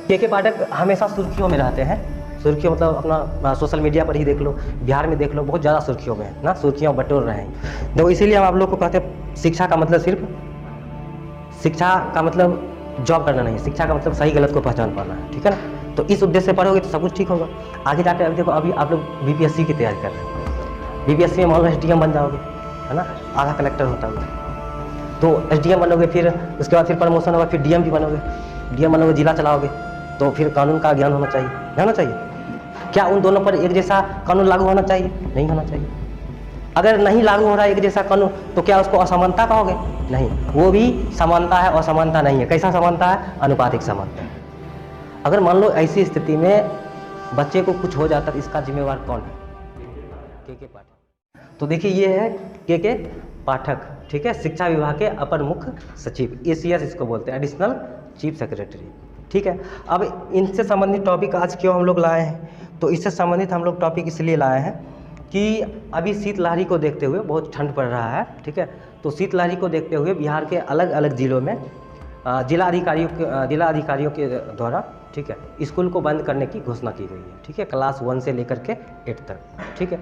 के पाठक हमेशा सुर्खियों में रहते हैं। सुर्खियों मतलब अपना सोशल मीडिया पर ही देख लो, बिहार में देख लो, बहुत ज़्यादा सुर्खियों में है ना, सुर्खियाँ बटोर रहे हैं। देखो इसीलिए हम आप लोग को कहते हैं शिक्षा का मतलब सिर्फ शिक्षा का मतलब जॉब करना नहीं है, शिक्षा का मतलब सही गलत को पहचान पाना है, ठीक है ना। तो इस उद्देश्य से पढ़ोगे तो सब कुछ ठीक होगा। आगे जाकर अभी देखो, अभी आप लोग बीपीएससी की तैयारी कर रहे हैं, बीपीएससी में मान लो एसडीएम बन जाओगे, है ना, आधा कलेक्टर होता है तो एसडीएम बनोगे, फिर उसके बाद फिर प्रमोशन होगा, फिर डीएम भी बनोगे, डीएम बनोगे, जिला चलाओगे, तो फिर कानून का ज्ञान होना चाहिए, नहीं होना चाहिए? क्या उन दोनों पर एक जैसा कानून लागू होना चाहिए? नहीं होना चाहिए। अगर नहीं लागू हो रहा है एक जैसा कानून, तो क्या उसको असमानता कहोगे? नहीं, वो भी समानता है, असमानता नहीं है। कैसा समानता है? अनुपातिक समानता। अगर मान लो ऐसी स्थिति में बच्चे को कुछ हो जाता है, इसका जिम्मेवार कौन है? के पाठक। तो देखिए ये है के पाठक, ठीक है, शिक्षा विभाग के अपर मुख्य सचिव, एसीएस इसको बोलते हैं, एडिशनल चीफ सेक्रेटरी, ठीक है। अब इनसे संबंधित टॉपिक आज क्यों हम लोग लाए हैं? तो इससे संबंधित हम लोग टॉपिक इसलिए लाए हैं कि अभी शीतलहरी को देखते हुए बहुत ठंड पड़ रहा है, ठीक है। तो शीतलहरी को देखते हुए बिहार के अलग अलग जिलों में जिला अधिकारियों के द्वारा, ठीक है, स्कूल को बंद करने की घोषणा की गई है, ठीक है, क्लास 1 से लेकर के 8 तक, ठीक है।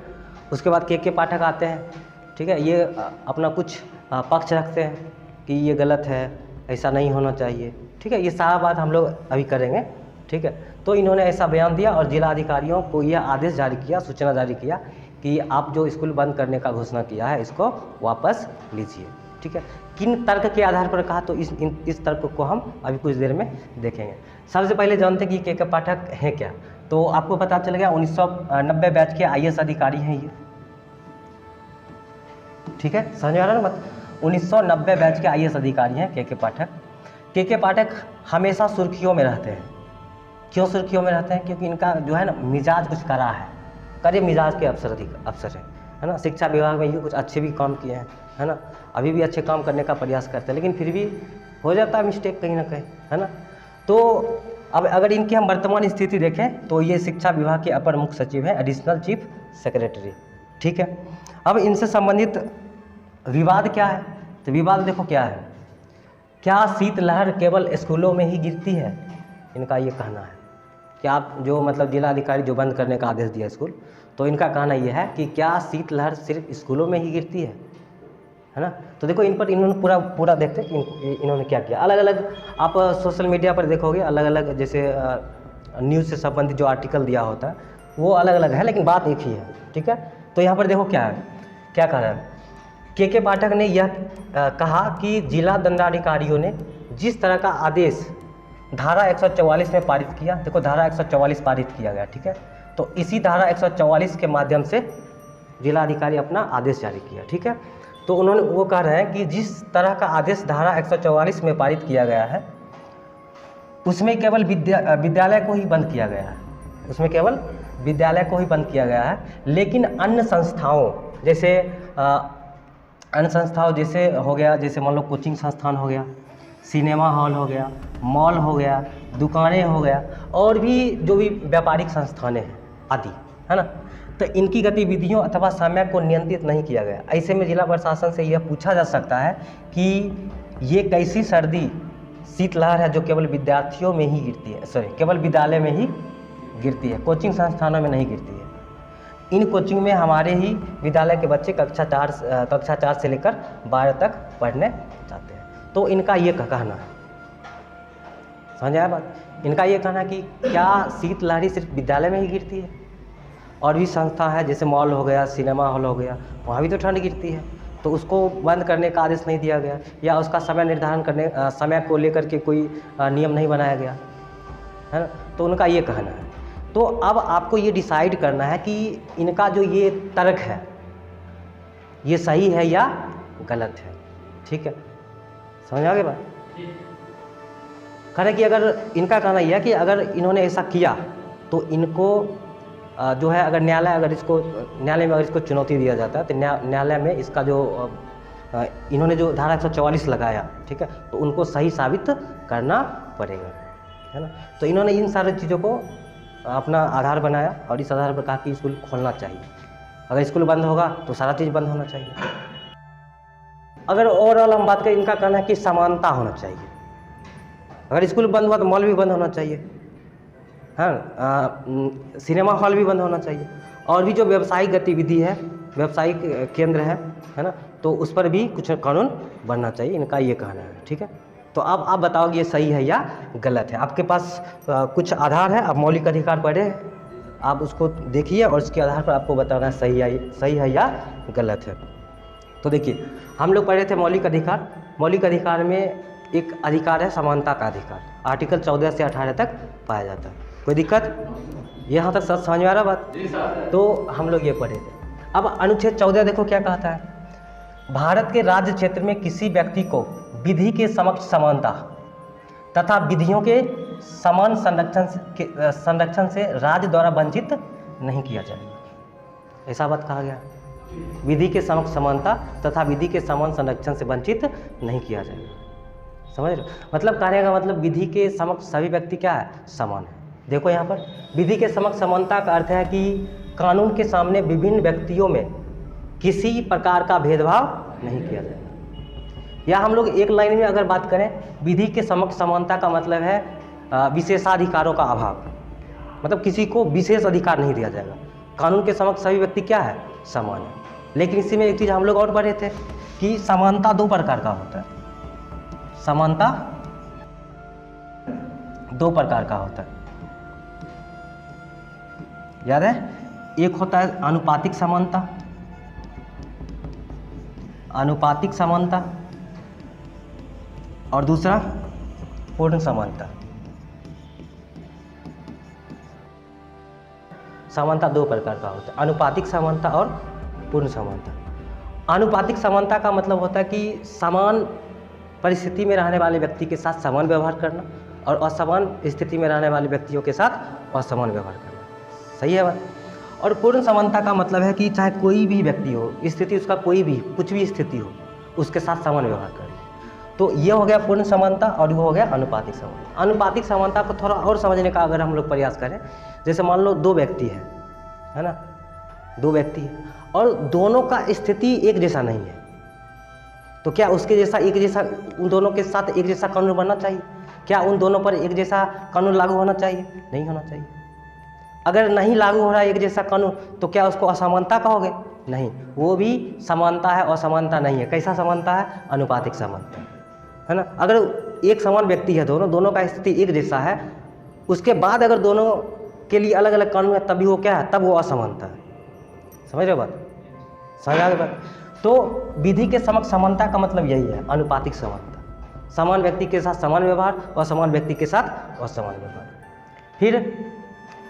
उसके बाद के पाठक आते हैं, ठीक है, ये अपना कुछ पक्ष रखते हैं कि ये गलत है, ऐसा नहीं होना चाहिए, ठीक है। ये सारा बात हम लोग अभी करेंगे, ठीक है। तो इन्होंने ऐसा बयान दिया और जिला अधिकारियों को यह आदेश जारी किया, सूचना जारी किया कि आप जो स्कूल बंद करने का घोषणा किया है इसको वापस लीजिए, ठीक है। किन तर्क के आधार पर कहा, तो इस तर्क को हम अभी कुछ देर में देखेंगे। सबसे पहले जानते हैं कि के पाठक हैं क्या। तो आपको पता चल गया 1990 बैच के आईएएस अधिकारी हैं ये, ठीक है, समझ में आ रहा है ना बात? 1990 बैच के आईएएस अधिकारी हैं के पाठक। के पाठक हमेशा सुर्खियों में रहते हैं। क्यों सुर्खियों में रहते हैं? क्योंकि इनका जो है ना मिजाज कुछ कड़ा है, कड़े मिजाज के अफसर हैं, है ना। शिक्षा विभाग में ये कुछ अच्छे भी काम किए हैं, है ना, अभी भी अच्छे काम करने का प्रयास करते हैं, लेकिन फिर भी हो जाता है मिस्टेक कहीं ना कहीं, है ना। तो अब अगर इनकी हम वर्तमान स्थिति देखें तो ये शिक्षा विभाग के अपर मुख्य सचिव हैं, एडिशनल चीफ सेक्रेटरी, ठीक है। अब इनसे संबंधित विवाद क्या है? तो विवाद देखो क्या है, क्या शीतलहर केवल स्कूलों में ही गिरती है? इनका ये कहना है कि आप जो मतलब जिला अधिकारी जो बंद करने का आदेश दिया स्कूल, तो इनका कहना ये है कि क्या शीतलहर सिर्फ स्कूलों में ही गिरती है ना। तो देखो इन पर इन्होंने पूरा देखते हैं कि इन्होंने क्या किया। अलग अलग आप सोशल मीडिया पर देखोगे, अलग अलग जैसे न्यूज़ से संबंधित जो आर्टिकल दिया होता है वो अलग अलग है, लेकिन बात एक ही है, ठीक है। तो यहाँ पर देखो क्या है, क्या कह रहा है के पाठक ने यह कहा कि जिला दंडाधिकारियों ने जिस तरह का आदेश धारा 144 में पारित किया, देखो धारा 144 पारित किया गया, ठीक है। तो इसी धारा 144 के माध्यम से जिलाधिकारी अपना आदेश जारी किया, ठीक है। तो उन्होंने वो कह रहे हैं कि जिस तरह का आदेश धारा 144 में पारित किया गया है उसमें केवल विद्यालय को ही बंद किया गया है, उसमें केवल विद्यालय को ही बंद किया गया है, लेकिन अन्य संस्थाओं जैसे हो गया, जैसे मान लो कोचिंग संस्थान हो गया, सिनेमा हॉल हो गया, मॉल हो गया, दुकानें हो गया, और भी जो भी व्यापारिक संस्थानें हैं आदि, है ना, तो इनकी गतिविधियों अथवा समय को नियंत्रित नहीं किया गया। ऐसे में जिला प्रशासन से यह पूछा जा सकता है कि ये कैसी सर्दी शीतलहर है जो केवल विद्यार्थियों में ही गिरती है, केवल विद्यालय में ही गिरती है, कोचिंग संस्थानों में नहीं गिरती है। इन कोचिंग में हमारे ही विद्यालय के बच्चे कक्षा 4 से लेकर 12 तक पढ़ने जाते हैं। तो इनका ये कहना है, समझ आया बात? इनका ये कहना है कि क्या शीतलहरी सिर्फ विद्यालय में ही गिरती है? और भी संस्था है जैसे मॉल हो गया, सिनेमा हॉल हो गया, वहाँ भी तो ठंड गिरती है, तो उसको बंद करने का आदेश नहीं दिया गया, या उसका समय निर्धारण करने समय को लेकर के कोई नियम नहीं बनाया गया, है ना। तो उनका ये कहना है। तो अब आपको ये डिसाइड करना है कि इनका जो ये तर्क है ये सही है या गलत है, ठीक है, समझ आ गया बात? कहना कि अगर इनका कहना यह है कि अगर इन्होंने ऐसा किया तो इनको जो है, अगर न्यायालय में अगर इसको चुनौती दिया जाता है तो न्यायालय में इसका जो इन्होंने जो धारा 144 लगाया, ठीक है, तो उनको सही साबित करना पड़ेगा, है ना। तो इन्होंने इन सारी चीज़ों को अपना आधार बनाया और इस आधार पर कहा कि स्कूल खोलना चाहिए। अगर स्कूल बंद होगा तो सारा चीज़ बंद होना चाहिए। अगर ओवरऑल हम बात करें, इनका कहना है कि समानता होना चाहिए। अगर स्कूल बंद हुआ तो मॉल भी बंद होना चाहिए, हाँ, सिनेमा हॉल भी बंद होना चाहिए, और भी जो व्यावसायिक गतिविधि है, व्यावसायिक केंद्र है ना, तो उस पर भी कुछ कानून बनना चाहिए, इनका ये कहना है। ठीक है, तो अब आप बताओगे ये सही है या गलत है। आपके पास कुछ आधार है, आप मौलिक अधिकार पढ़े हैं, आप उसको देखिए और उसके आधार पर आपको बताना सही है या गलत है। तो देखिए, हम लोग पढ़े थे मौलिक अधिकार। मौलिक अधिकार में एक अधिकार है समानता का अधिकार, आर्टिकल 14 से 18 तक पाया जाता है। कोई दिक्कत यहाँ तक समझ में आ रहा बात? तो हम लोग ये पढ़े थे। अब अनुच्छेद 14 देखो क्या कहता है, भारत के राज्य क्षेत्र में किसी व्यक्ति को विधि के समक्ष समानता तथा विधियों के समान संरक्षण से राज्य द्वारा वंचित नहीं किया जाएगा। ऐसा बात कहा गया, विधि के समक्ष समानता तथा विधि के समान संरक्षण से वंचित नहीं किया जाएगा। समझ रहे हो? मतलब कहने का मतलब विधि के समक्ष सभी व्यक्ति क्या है, समान है। देखो यहाँ पर विधि के समक्ष समानता का अर्थ है कि कानून के सामने विभिन्न व्यक्तियों में किसी प्रकार का भेदभाव नहीं किया जाएगा। या हम लोग एक लाइन में अगर बात करें, विधि के समक्ष समानता का मतलब है विशेषाधिकारों का अभाव, मतलब किसी को विशेष अधिकार नहीं दिया जाएगा। कानून के समक्ष सभी व्यक्ति क्या है, समान है। लेकिन इसी में एक चीज़ हम लोग और पढ़े थे कि समानता दो प्रकार का होता है, समानता दो प्रकार का होता है, याद है? एक होता है आनुपातिक समानता, आनुपातिक समानता, और दूसरा पूर्ण समानता। समानता दो प्रकार का होता है, आनुपातिक समानता और पूर्ण समानता। आनुपातिक समानता का मतलब होता है कि समान परिस्थिति में रहने वाले व्यक्ति के साथ समान व्यवहार करना और असमान स्थिति में रहने वाले व्यक्तियों के साथ असमान व्यवहार करना। सही है बात? और पूर्ण समानता का मतलब है कि चाहे कोई भी व्यक्ति हो, स्थिति उसका कोई भी कुछ भी स्थिति हो, उसके साथ समान व्यवहार करें। तो ये हो गया पूर्ण समानता और वो हो गया अनुपातिक समानता। अनुपातिक समानता को थोड़ा और समझने का अगर हम लोग प्रयास करें, जैसे मान लो दो व्यक्ति है ना, दो व्यक्ति है और दोनों का स्थिति एक जैसा नहीं है, तो क्या उसके जैसा एक जैसा उन दोनों के साथ एक जैसा कानून बनना चाहिए? क्या उन दोनों पर एक जैसा कानून लागू होना चाहिए? नहीं होना चाहिए। अगर नहीं लागू हो रहा है एक जैसा कानून, तो क्या उसको असमानता कहोगे? नहीं, वो भी समानता है, असमानता नहीं है। कैसा समानता है? अनुपातिक समानता है ना। अगर एक समान व्यक्ति है, दोनों का स्थिति एक जैसा है, उसके बाद अगर दोनों के लिए अलग अलग कानून है, तभी वो क्या है, तब वो असमानता है। समझ रहे हो बात? समझ आ गई बात? तो विधि के समक्ष समानता का मतलब यही है, अनुपातिक समानता, समान व्यक्ति के साथ समान व्यवहार, असमान व्यक्ति के साथ असमान व्यवहार।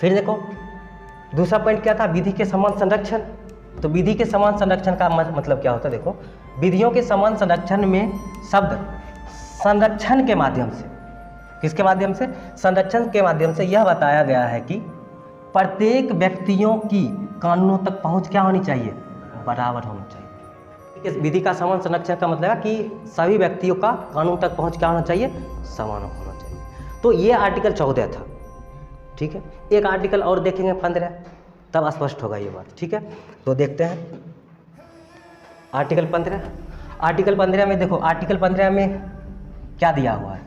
फिर देखो दूसरा पॉइंट क्या था, विधि के समान संरक्षण। तो विधि के समान संरक्षण का मतलब क्या होता है? देखो, विधियों के समान संरक्षण में शब्द संरक्षण के माध्यम से, किसके माध्यम से? संरक्षण के माध्यम से यह बताया गया है कि प्रत्येक व्यक्तियों की कानूनों तक पहुंच क्या होनी चाहिए? बराबर होनी चाहिए। इस विधि का समान संरक्षण का मतलब है कि सभी व्यक्तियों का कानून तक पहुंच क्या होना चाहिए? समान होना चाहिए। तो ये आर्टिकल 14 था। ठीक है, एक आर्टिकल और देखेंगे 15, तब स्पष्ट होगा ये बात। ठीक है, तो देखते हैं आर्टिकल 15। आर्टिकल 15 में देखो, आर्टिकल 15 में क्या दिया हुआ है?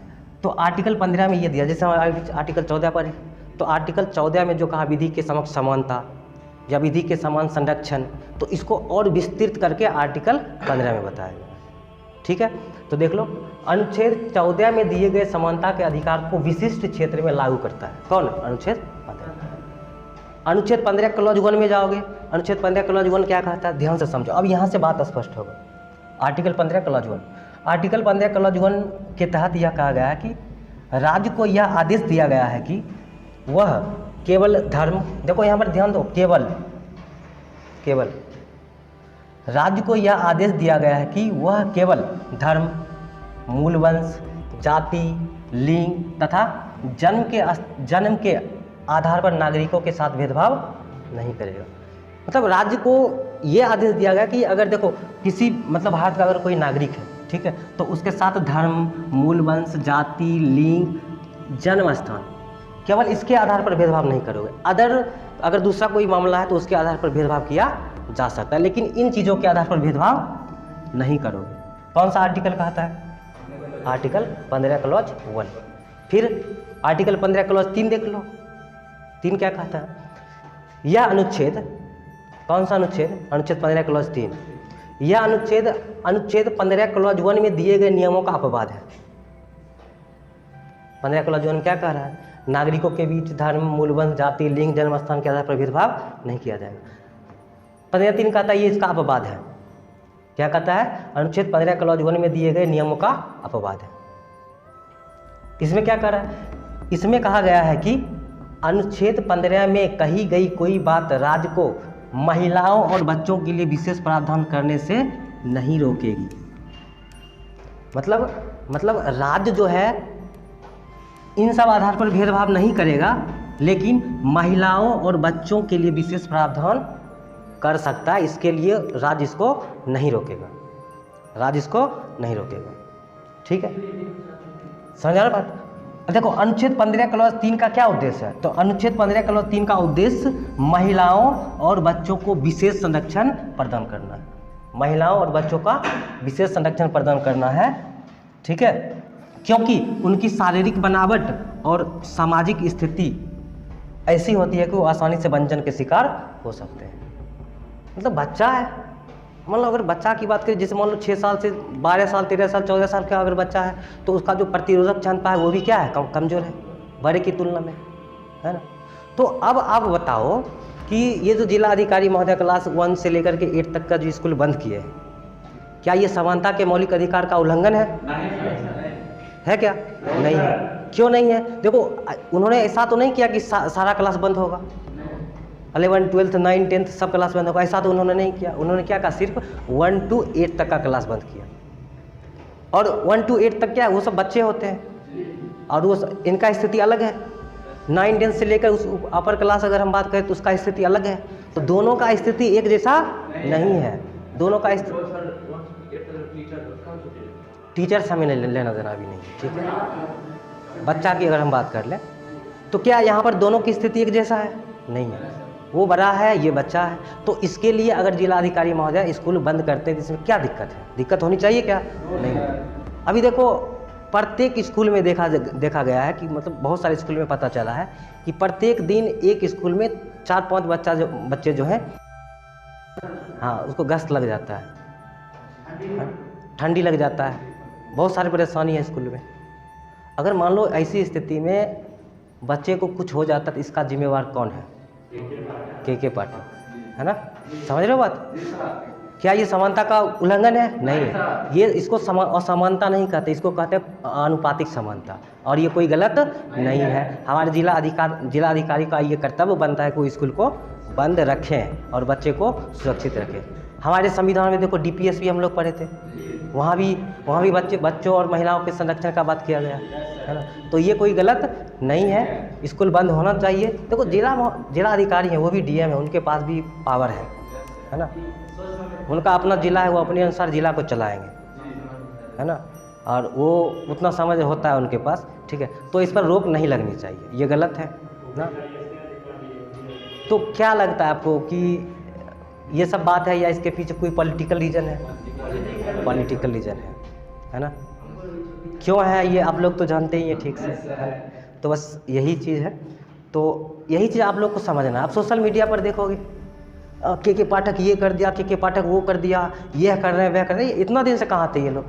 तो आर्टिकल 15 में ये दिया, जैसे हम आर्टिकल 14 पर है, तो आर्टिकल 14 में जो कहा विधि के समक्ष समानता या विधि के समान संरक्षण, तो इसको और विस्तृत करके आर्टिकल 15 में बताया गया। ठीक है, तो देख लो, अनुच्छेद 14 में दिए गए समानता के अधिकार को विशिष्ट क्षेत्र में लागू करता है। कौन? अनुच्छेद 15। अनुच्छेद 15 क्लॉज 1 में जाओगे, अनुच्छेद 15 क्लॉज 1 क्या कहता है? ध्यान से समझो, अब यहाँ से बात स्पष्ट होगा। आर्टिकल 15 क्लॉज 1, आर्टिकल 15 क्लॉज 1 के तहत यह कहा गया है कि राज्य को यह आदेश दिया गया है कि वह केवल धर्म, देखो यहाँ पर ध्यान दो, केवल राज्य को यह आदेश दिया गया है कि वह केवल धर्म, मूल वंश, जाति, लिंग तथा जन्म के आधार पर नागरिकों के साथ भेदभाव नहीं करेगा। मतलब राज्य को यह आदेश दिया गया कि अगर देखो किसी मतलब भारत का अगर कोई नागरिक है, ठीक है, तो उसके साथ धर्म, मूल वंश, जाति, लिंग, जन्म स्थान, केवल इसके आधार पर भेदभाव नहीं करोगे। अगर दूसरा कोई मामला है तो उसके आधार पर भेदभाव किया जा सकता है, लेकिन इन चीज़ों के आधार पर भेदभाव नहीं करोगे। कौन सा आर्टिकल कहता है? Article 15 clause 1। फिर आर्टिकल 15 क्लॉज 3 देख लो। 3 क्या कहता है? यह अनुच्छेद, कौन सा अनुच्छेद? अनुच्छेद 15 क्लॉज 3। यह अनुच्छेद 15 क्लॉज 1 में दिए गए नियमों का अपवाद है। 15 क्लॉज 1 क्या कह रहा है? नागरिकों के बीच धर्म, मूलवंश, जाति, लिंग, जन्म स्थान के आधार पर भेदभाव नहीं किया जाएगा। 15(3) कहता है ये इसका अपवाद है। क्या कहता है? अनुच्छेद 15 क्लॉज 1 में दिए गए नियमों का अपवाद है। इसमें क्या कह रहा है? इसमें कहा गया है कि अनुच्छेद 15 में कही गई कोई बात राज्य को महिलाओं और बच्चों के लिए विशेष प्रावधान करने से नहीं रोकेगी। मतलब राज्य जो है इन सब आधार पर भेदभाव नहीं करेगा, लेकिन महिलाओं और बच्चों के लिए विशेष प्रावधान कर सकता है। इसके लिए राज्य इसको नहीं रोकेगा, राज्य इसको नहीं रोकेगा। ठीक है, समझ आ रहा बात? देखो अनुच्छेद 15 क्लॉज 3 का क्या उद्देश्य है? तो अनुच्छेद 15 क्लॉज 3 का उद्देश्य महिलाओं और बच्चों को विशेष संरक्षण प्रदान करना है। महिलाओं और बच्चों का विशेष संरक्षण प्रदान करना है। ठीक है, क्योंकि उनकी शारीरिक बनावट और सामाजिक स्थिति ऐसी होती है कि वो आसानी से वंचन के शिकार हो सकते हैं। मतलब बच्चा है, मान लो अगर बच्चा की बात करें, जैसे मान लो 6 साल से 12 साल, 13 साल, 14 साल का अगर बच्चा है तो उसका जो प्रतिरोधक क्षमता है वो भी क्या है? कमज़ोर है बड़े की तुलना में, है ना। तो अब आप बताओ कि ये जो जिला अधिकारी महोदय क्लास 1 से लेकर के 8 तक का जो स्कूल बंद किए हैं, क्या ये समानता के मौलिक अधिकार का उल्लंघन है? है क्या? नहीं है। क्यों नहीं है? देखो उन्होंने ऐसा तो नहीं किया कि सारा क्लास बंद होगा, 11, 12, 9, 10 सब क्लास बंद होगा, ऐसा तो उन्होंने नहीं किया। उन्होंने क्या कहा? सिर्फ 1 to 8 तक का क्लास बंद किया। और 1 to 8 तक क्या है? वो सब बच्चे होते हैं और वो इनका स्थिति अलग है। 9, 10 से लेकर उस अपर क्लास अगर हम बात करें तो उसका स्थिति अलग है। तो दोनों का स्थिति एक जैसा नहीं है। दोनों का टीचर से हमें लेना देना भी नहीं, ठीक है। बच्चा की अगर हम बात कर लें तो क्या यहाँ पर दोनों की स्थिति एक जैसा है? नहीं है। वो बड़ा है, ये बच्चा है। तो इसके लिए अगर जिलाधिकारी महोदय स्कूल बंद करते हैं तो इसमें क्या दिक्कत है? दिक्कत होनी चाहिए क्या? नहीं। अभी देखो प्रत्येक स्कूल में देखा गया है कि मतलब बहुत सारे स्कूल में पता चला है कि प्रत्येक दिन एक स्कूल में 4-5 बच्चे जो हैं, हाँ, उसको गस्त लग जाता है, ठंडी लग जाता है, बहुत सारी परेशानी है स्कूल में। अगर मान लो ऐसी स्थिति में बच्चे को कुछ हो जाता तो इसका जिम्मेवार कौन है? के पाठक, है ना। समझ रहे हो बात? क्या ये समानता का उल्लंघन है? नहीं। ये इसको असमानता नहीं कहते, इसको कहते हैं आनुपातिक समानता, और ये कोई गलत नहीं है। हमारे जिला अधिकारी का ये कर्तव्य बनता है कि वो स्कूल को बंद रखें और बच्चे को सुरक्षित रखें। हमारे संविधान में देखो DPS भी हम लोग पढ़े थे, वहाँ भी बच्चों और महिलाओं के संरक्षण का बात किया गया, है ना। तो ये कोई गलत नहीं है, स्कूल बंद होना चाहिए। देखो जिला अधिकारी हैं, वो भी DM है, उनके पास भी पावर है ना। उनका अपना जिला है, वो अपने अनुसार जिला को चलाएंगे, है ना, और वो उतना समझ होता है उनके पास, ठीक है। तो इस पर रोक नहीं लगनी चाहिए, ये गलत है ना। तो क्या लगता है आपको कि ये सब बात है या इसके पीछे कोई पॉलिटिकल रीज़न है? पॉलिटिकल रीज़न है ना। क्यों है ये आप लोग तो जानते ही हैं ठीक से, है ना। तो बस यही चीज़ है, तो यही चीज़ आप लोग को समझना है। आप सोशल मीडिया पर देखोगे के पाठक ये कर दिया, के पाठक वो कर दिया, ये कर रहे हैं, वह कर रहे हैं। इतना दिन से कहाँ थे ये लोग?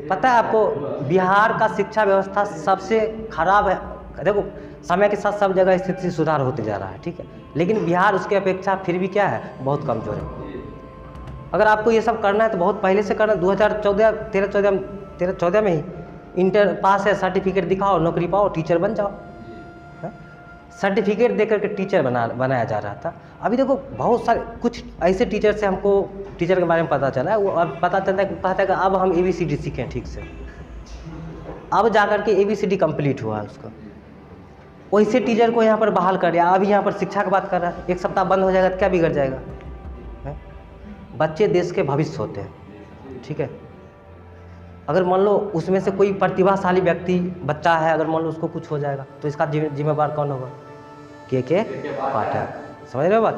पता है आपको बिहार का शिक्षा व्यवस्था सबसे खराब है। देखो समय के साथ सब जगह स्थिति सुधार होते जा रहा है, ठीक है, लेकिन बिहार उसके अपेक्षा फिर भी क्या है? बहुत कमज़ोर है। अगर आपको ये सब करना है तो बहुत पहले से करना। 2013-14 में ही इंटर पास है, सर्टिफिकेट दिखाओ, नौकरी पाओ, टीचर बन जाओ। सर्टिफिकेट देकर के टीचर बनाया जा रहा था। अभी देखो बहुत सारे कुछ ऐसे टीचर से हमको टीचर के बारे में पता चला है, वो अब पता चलता है कि अब हम ABCD सीखें ठीक से। अब जाकर के ABCD कंप्लीट हुआ है उसका, वैसे टीचर को यहाँ पर बहाल कर दिया। अभी यहाँ पर शिक्षा की बात कर रहा है, 1 सप्ताह बंद हो जाएगा तो क्या बिगड़ जाएगा? बच्चे देश के भविष्य होते हैं, ठीक है। अगर मान लो उसमें से कोई प्रतिभाशाली व्यक्ति बच्चा है, अगर मान लो उसको कुछ हो जाएगा तो इसका जिम्मेवार कौन होगा? के पाठक। समझ रहे हो बात?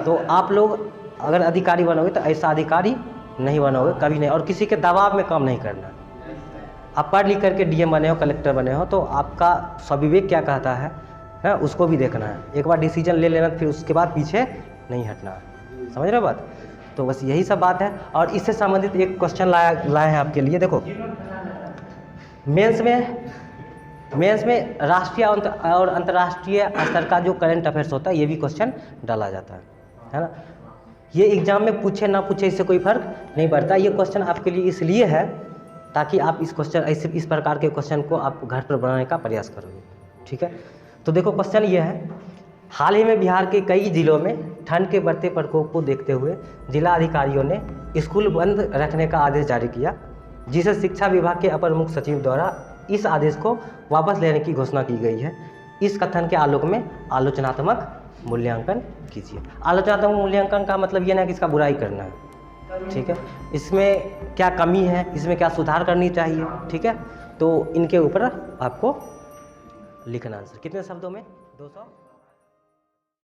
तो आप लोग अगर अधिकारी बनोगे तो ऐसा अधिकारी नहीं बनोगे, कभी नहीं, और किसी के दबाव में काम नहीं करना, आप पढ़ लिख करके डीएम बने हो, कलेक्टर बने हो, तो आपका स्वविवेक क्या कहता है ना, उसको भी देखना है। एक बार डिसीजन ले लेना, फिर उसके बाद पीछे नहीं हटना है। समझ रहे हो बात? तो बस यही सब बात है। और इससे संबंधित एक क्वेश्चन लाए हैं आपके लिए। देखो, मेंस में राष्ट्रीय और अंतर्राष्ट्रीय स्तर का जो करंट अफेयर्स होता है, ये भी क्वेश्चन डाला जाता है ना। ये एग्जाम में पूछे ना पूछे इससे कोई फर्क नहीं पड़ता। ये क्वेश्चन आपके लिए इसलिए है ताकि आप इस प्रकार के क्वेश्चन को आप घर पर बनाने का प्रयास करोगे। ठीक है, तो देखो क्वेश्चन ये है, हाल ही में बिहार के कई जिलों में ठंड के बढ़ते प्रकोप को देखते हुए जिला अधिकारियों ने स्कूल बंद रखने का आदेश जारी किया, जिसे शिक्षा विभाग के अपर मुख्य सचिव द्वारा इस आदेश को वापस लेने की घोषणा की गई है। इस कथन के आलोक में आलोचनात्मक मूल्यांकन कीजिए। आलोचनात्मक मूल्यांकन का मतलब ये ना कि इसका बुराई करना है। ठीक है, इसमें क्या कमी है, इसमें क्या सुधार करनी चाहिए। ठीक है, तो इनके ऊपर आपको लिखना आंसर कितने शब्दों में 200